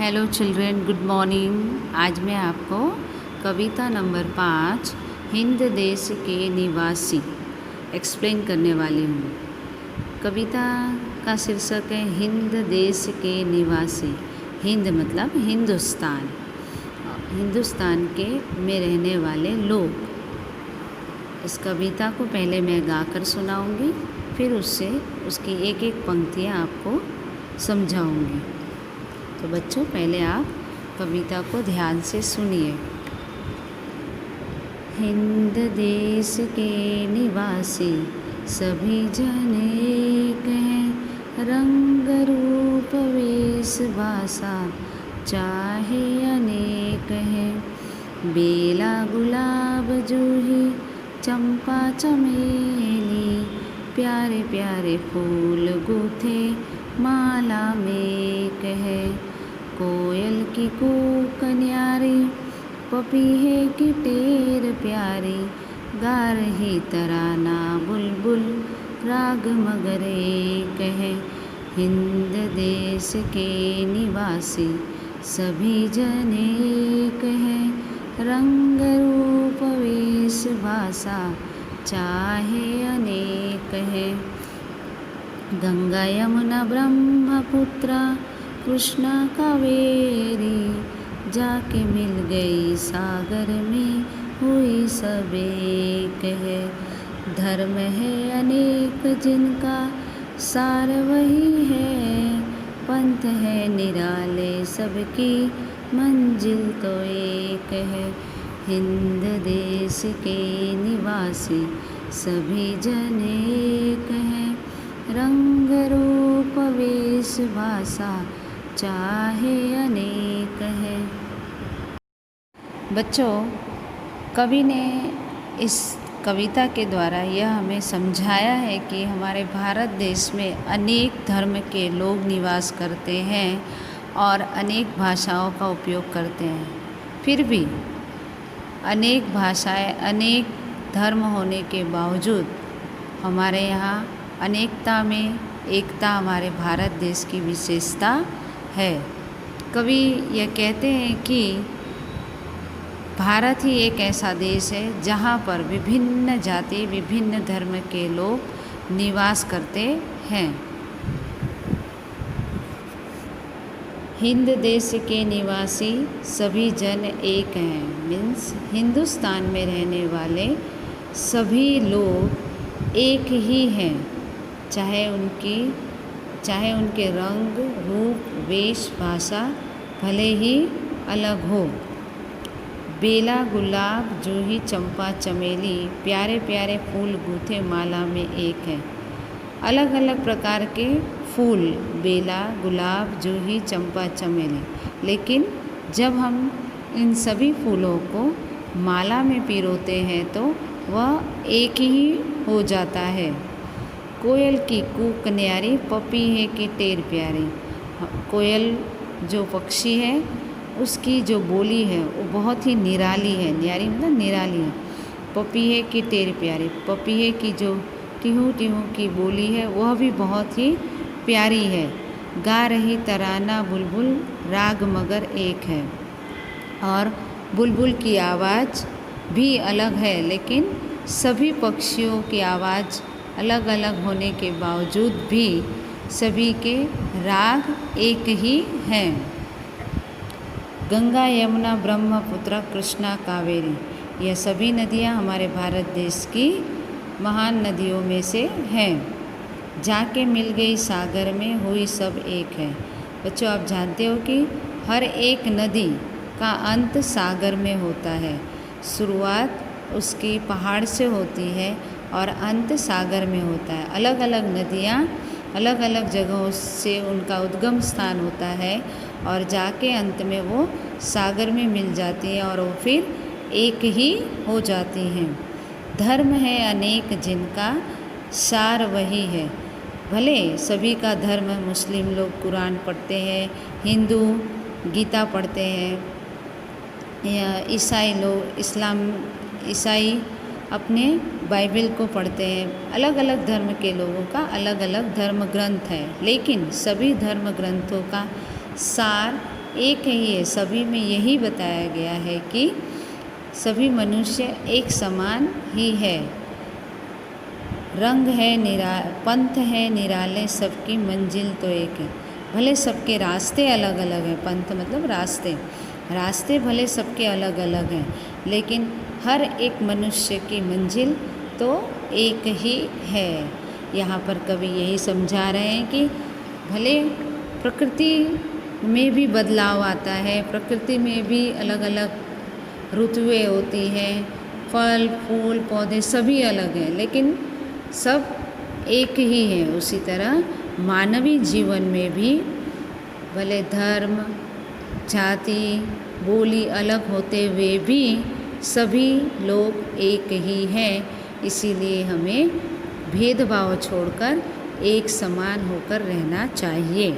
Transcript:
Hello children, good morning. आज मैं आपको कविता नंबर 5 हिंद देश के निवासी एक्सप्लेन करने वाली हूँ। कविता का शीर्षक है हिंद देश के निवासी। हिंद मतलब हिंदुस्तान, हिंदुस्तान के में रहने वाले लोग। इस कविता को पहले मैं गाकर सुनाऊंगी, फिर उससे उसकी एक एक पंक्तियाँ आपको समझाऊंगी। तो बच्चों, पहले आप कविता को ध्यान से सुनिए। हिंद देश के निवासी सभी जन एक हैं, रंग रूप वेश भाषा चाहे अनेक हैं। बेला गुलाब जूही चंपा चमेली, प्यारे प्यारे फूल गूथे माला में एक है। कोयल की कूक न्यारी, पपीहे की टेर प्यारी, गा रही तराना बुलबुल राग मगर एक है। हिंद देश के निवासी सभी जन एक हैं, रंग रूप वेश भाषा चाहे अनेक है। गंगा यमुना ब्रह्मपुत्र कृष्णा कावेरी, जाके मिल गई सागर में हुई सब एक है। धर्म है अनेक जिनका सार वही है, पंथ है निराले सबकी मंजिल तो एक है। हिंद देश के निवासी सभी जन एक हैं, रंग रूप वेश भाषा चाहे अनेक है। बच्चों, कवि ने इस कविता के द्वारा यह हमें समझाया है कि हमारे भारत देश में अनेक धर्म के लोग निवास करते हैं और अनेक भाषाओं का उपयोग करते हैं। फिर भी अनेक भाषाएं, अनेक धर्म होने के बावजूद हमारे यहाँ अनेकता में एकता हमारे भारत देश की विशेषता है। कवि यह कहते हैं कि भारत ही एक ऐसा देश है जहाँ पर विभिन्न जाति, विभिन्न धर्म के लोग निवास करते हैं। हिंद देश के निवासी सभी जन एक हैं, मीन्स हिंदुस्तान में रहने वाले सभी लोग एक ही हैं, चाहे उनके रंग रूप वेश भाषा भले ही अलग हो। बेला गुलाब जूही चंपा चमेली, प्यारे प्यारे फूल गूथे माला में एक है। अलग अलग प्रकार के फूल, बेला गुलाब जूही चंपा चमेली, लेकिन जब हम इन सभी फूलों को माला में पिरोते हैं तो वह एक ही हो जाता है। कोयल की कूक न्यारी, पपीहे की टेर प्यारी। कोयल जो पक्षी है उसकी जो बोली है वो बहुत ही निराली है। न्यारी मतलब निराली है। पपीहे की टेर प्यारी, पपीहे की जो टिहू टिहू की बोली है वह भी बहुत ही प्यारी है। गा रही तराना बुलबुल राग मगर एक है। और बुलबुल की आवाज़ भी अलग है, लेकिन सभी पक्षियों की आवाज़ अलग अलग होने के बावजूद भी सभी के राग एक ही हैं। गंगा यमुना ब्रह्मपुत्र कृष्णा कावेरी, यह सभी नदियाँ हमारे भारत देश की महान नदियों में से हैं। जाके मिल गई सागर में हुई सब एक है। बच्चों, आप जानते हो कि हर एक नदी का अंत सागर में होता है। शुरुआत उसकी पहाड़ से होती है और अंत सागर में होता है। अलग अलग नदियाँ अलग अलग जगहों से उनका उद्गम स्थान होता है और जाके अंत में वो सागर में मिल जाती है और वो फिर एक ही हो जाती हैं। धर्म है अनेक जिनका सार वही है। भले सभी का धर्म, मुस्लिम लोग कुरान पढ़ते हैं, हिंदू गीता पढ़ते हैं, या ईसाई लोग ईसाई अपने बाइबल को पढ़ते हैं। अलग अलग धर्म के लोगों का अलग अलग धर्म ग्रंथ है, लेकिन सभी धर्म ग्रंथों का सार एक ही है। सभी में यही बताया गया है कि सभी मनुष्य एक समान ही है। रंग है पंथ है निराले, सबकी मंजिल तो एक है। भले सबके रास्ते अलग अलग हैं, पंथ मतलब रास्ते भले सबके अलग अलग हैं, लेकिन हर एक मनुष्य की मंजिल तो एक ही है। यहाँ पर कवि यही समझा रहे हैं कि भले प्रकृति में भी बदलाव आता है, प्रकृति में भी अलग अलग ऋतुएं होती हैं, फल फूल पौधे सभी अलग हैं, लेकिन सब एक ही है। उसी तरह मानवीय जीवन में भी भले धर्म जाति बोली अलग होते हुए भी सभी लोग एक ही हैं। इसीलिए हमें भेदभाव छोड़कर एक समान होकर रहना चाहिए।